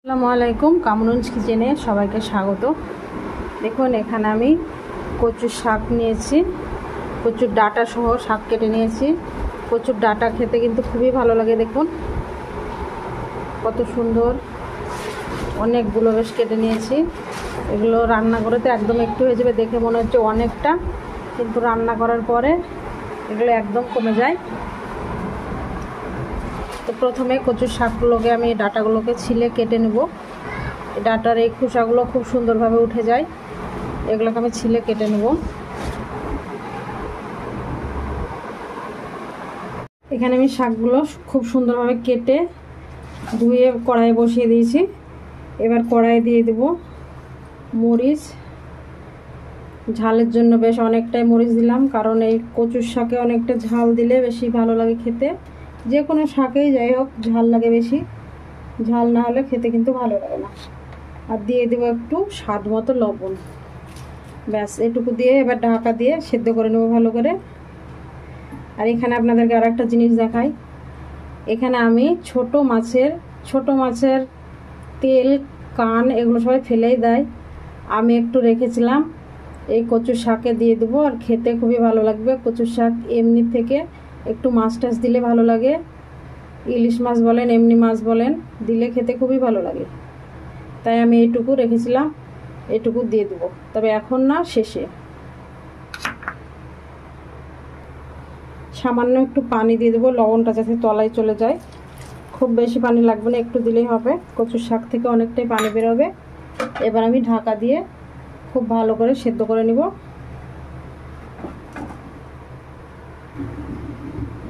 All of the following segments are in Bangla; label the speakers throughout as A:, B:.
A: আসসালামু আলাইকুম, কামরুনস কিচেনে সবাইকে স্বাগত। দেখুন এখানে আমি কচুর শাক নিয়েছি, কচুর ডাঁটা সহ শাক কেটে নিয়েছি। কচুর ডাঁটা খেতে কিন্তু খুবই ভালো লাগে। দেখুন কত সুন্দর, অনেকগুলো বেশ কেটে নিয়েছি। এগুলো রান্না করে তো একদম একটু হয়ে যাবে, দেখে মনে হচ্ছে অনেকটা, কিন্তু রান্না করার পরে এগুলো একদম কমে যায়। তো প্রথমে কচুর শাকগুলোকে আমি ডাঁটাগুলোকে ছিলে কেটে নেব। ডাঁটার এই খোসাগুলো খুব সুন্দরভাবে উঠে যায়, এগুলোকে আমি ছিলে কেটে নেব। এখানে আমি শাকগুলো খুব সুন্দরভাবে কেটে ধুয়ে কড়াইয়ে বসিয়ে দিয়েছি। এবার কড়াইয়ে দিয়ে দেব মরিচ। ঝালের জন্য বেশ অনেকটাই মরিচ দিলাম, কারণ এই কচুর শাকে অনেকটা ঝাল দিলে বেশি ভালো লাগে খেতে। যে কোনো শাকেই যাই হোক ঝাল লাগে বেশি, ঝাল না হলে খেতে কিন্তু ভালো লাগে না। আর দিয়ে দেবো একটু স্বাদ মতো লবণ। ব্যাস এটুকু দিয়ে এবার ঢাকা দিয়ে সেদ্ধ করে নেবো ভালো করে। আর এখানে আপনাদেরকে আর একটা জিনিস দেখাই। এখানে আমি ছোট মাছের তেল, কান এগুলো সবাই ফেলেই দেয়, আমি একটু রেখেছিলাম, এই কচুর শাকে দিয়ে দেবো। আর খেতে খুবই ভালো লাগবে। কচুর শাক এমনি থেকে একটু মাছ টাছ দিলে ভালো লাগে, ইলিশ মাছ বলেন এমনি মাছ বলেন, দিলে খেতে খুবই ভালো লাগে। তাই আমি এইটুকু রেখেছিলাম, এইটুকু দিয়ে দেবো, তবে এখন না, শেষে। সামান্য একটু পানি দিয়ে দেবো, লবণটা যাতে তলায় চলে যায়। খুব বেশি পানি লাগবে না, একটু দিলেই হবে। কচুর শাক থেকে অনেকটাই পানি বেরোবে। এবার আমি ঢাকা দিয়ে খুব ভালো করে সেদ্ধ করে নিব।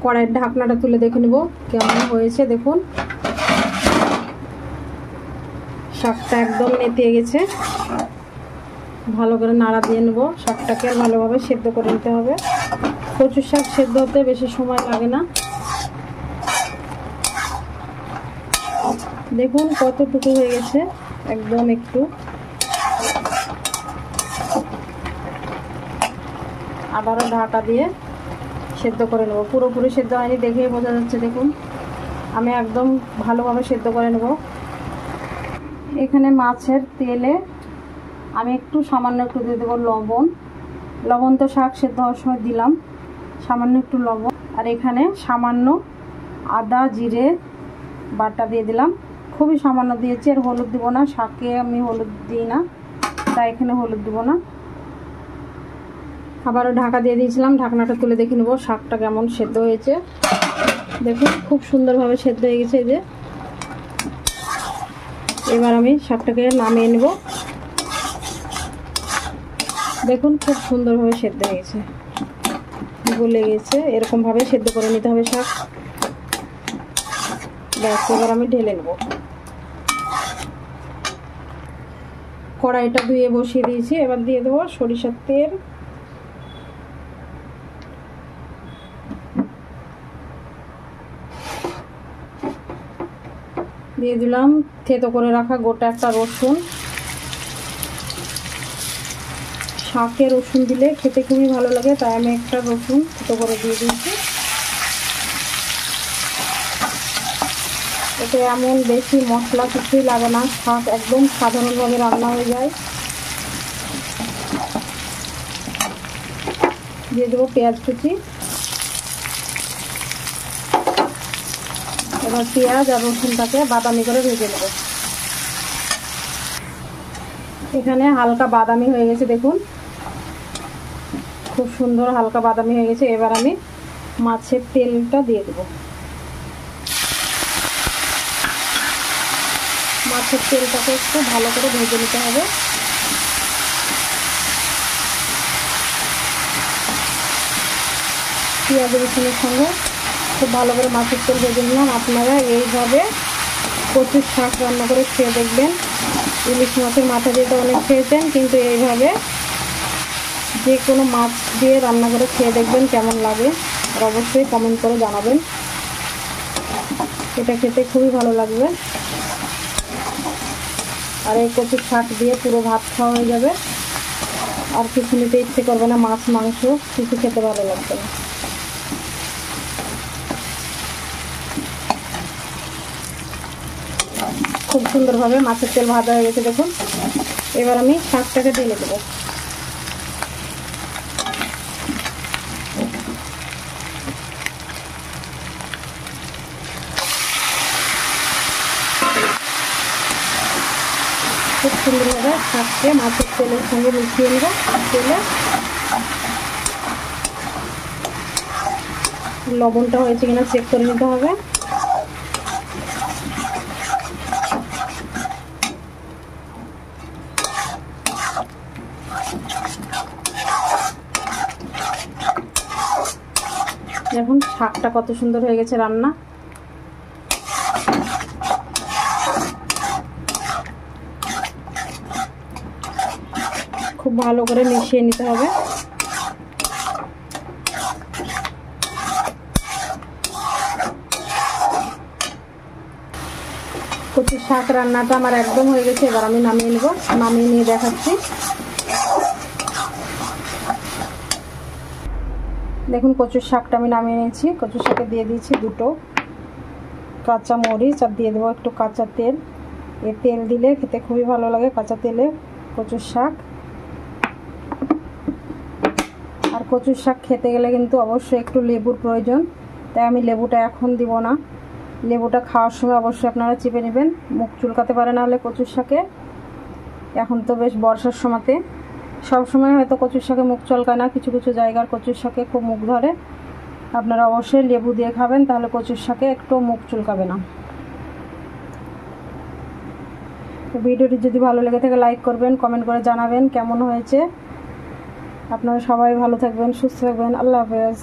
A: কড়াইয়ের ঢাকনাটা তুলে দেখে নিব কেমন হয়েছে। দেখুন শাকটা একদম নেতিয়ে গেছে। ভালো করে নাড়া দিয়ে নেব, শাকটাকে ভালোভাবে সেদ্ধ করে নিতে হবে। কচুর শাক সেদ্ধ হতে বেশি সময় লাগে না। দেখুন কতটুকু হয়ে গেছে, একদম একটু। আবারও ঢাকা দিয়ে সেদ্ধ করে নেব। পুরোপুরি সেদ্ধ হয়নি, দেখেই বোঝা যাচ্ছে। দেখুন আমি একদম ভালোভাবে সেদ্ধ করে নেব। এখানে মাছের তেলে আমি একটু সামান্য একটু দিয়ে দেবো লবণ। লবণ তো শাক সেদ্ধ হওয়ার সময় দিলাম, সামান্য একটু লবণ। আর এখানে সামান্য আদা জিরে বাটা দিয়ে দিলাম, খুবই সামান্য দিয়েছি। আর হলুদ দিব না, শাকে আমি হলুদ দিই না, তাই এখানে হলুদ দিব না। আবারও ঢাকা দিয়ে দিয়েছিলাম, ঢাকনাটা তুলে দেখে নেবো শাকটা কেমন সেদ্ধ হয়েছে। দেখুন খুব সুন্দরভাবে সেদ্ধ হয়ে গেছে। এই যে এবার আমি শাকটাকে নামিয়ে নেব। দেখুন খুব সুন্দরভাবে সেদ্ধ হয়ে গেছে, গলে গেছে। এরকমভাবে সেদ্ধ করে নিতে হবে শাক। ব্যাস এবার আমি ঢেলে নেব। কড়াইটা ধুয়ে বসিয়ে দিয়েছি, এবার দিয়ে দেবো সরিষার তেল। দিয়ে দিলাম থেতো করে রাখা গোটা একটা রসুন। শাকে রসুন দিলে খেতে খুবই ভালো লাগে, তাই আমি একটা রসুন থেতো করে দিয়ে দিয়েছি। এতে এমন বেশি মশলা কিছুই লাগে না, শাক একদম সাধারণভাবে রান্না হয়ে যায়। দিয়ে দেবো পেঁয়াজ কুচি। এবার পেঁয়াজ আর রসুনটাকে বাদামি করে ভেজে নেব। এখানে হালকা বাদামি হয়ে গেছে, দেখুন খুব সুন্দর হালকা বাদামি হয়ে গেছে। এবার আমি মাছের তেলটা দিয়ে দেব। মাছের তেলটাকে একটু ভালো করে ভেজে নিতে হবে। পেঁয়াজ রসুনের সঙ্গে খুব ভালো করে মাছের তেল ভেজে নিলাম। আপনারা এইভাবে কচুর শাক রান্না করে খেয়ে দেখবেন। ইলিশ মাছের মাথা দিয়ে তো অনেক খেয়েছেন, কিন্তু এইভাবে যে কোনো মাছ দিয়ে রান্না করে খেয়ে দেখবেন কেমন লাগে। আর অবশ্যই কমেন্ট করে জানাবেন, এটা খেতে খুবই ভালো লাগবে। আর এই কচুর শাক দিয়ে পুরো ভাত খাওয়া হয়ে যাবে, আর কিছু নিতে ইচ্ছে করবে না, মাছ মাংস কিছু খেতে ভালো লাগবে না। খুব সুন্দরভাবে মাছের তেল ভাজা হয়ে গেছে দেখুন। এবার আমি শাকটাকে ঢেলে দেবো। খুব সুন্দরভাবে শাককে মাছের তেলের সঙ্গে মিশিয়ে নেব। তেলে লবণটা হয়েছে কিনা চেক করে নিতে হবে। দেখুন শাকটা কত সুন্দর হয়ে গেছে রান্না। খুব ভালো করে মিশিয়ে নিতে হবে। কচুর শাক রান্নাটা আমার একদম হয়ে গেছে। এবার আমি নামিয়ে নেব। নামিয়ে নিয়ে দেখাচ্ছি। দেখুন কচুর শাকটা আমি নামিয়ে নিয়েছি। কচুর শাকে দিয়ে দিয়েছি দুটো কাঁচা মরিচ আর দিয়ে দেবো একটু কাঁচা তেল। এই তেল দিলে খেতে খুবই ভালো লাগে, কাঁচা তেলে কচুর শাক। আর কচুর শাক খেতে গেলে কিন্তু অবশ্যই একটু লেবুর প্রয়োজন, তাই আমি লেবুটা এখন দিব না। লেবুটা খাওয়ার সময় অবশ্যই আপনারা চিপে নেবেন, মুখ চুলকাতে পারে না হলে কচুর শাকে। এখন তো বেশ বর্ষার সময়তে সব সময় হয়তো কচুর শাকে মুখ চলকায় না, কিছু কিছু জায়গার কচুর শাকে খুব মুখ ধরে। আপনারা অবশ্যই লেবু দিয়ে খাবেন, তাহলে কচুর শাকে একটু মুখ চুলকাবে না। তো ভিডিওটি যদি ভালো লেগে থাকে লাইক করবেন, কমেন্ট করে জানাবেন কেমন হয়েছে। আপনারা সবাই ভালো থাকবেন, সুস্থ থাকবেন। আল্লাহ হাফেজ।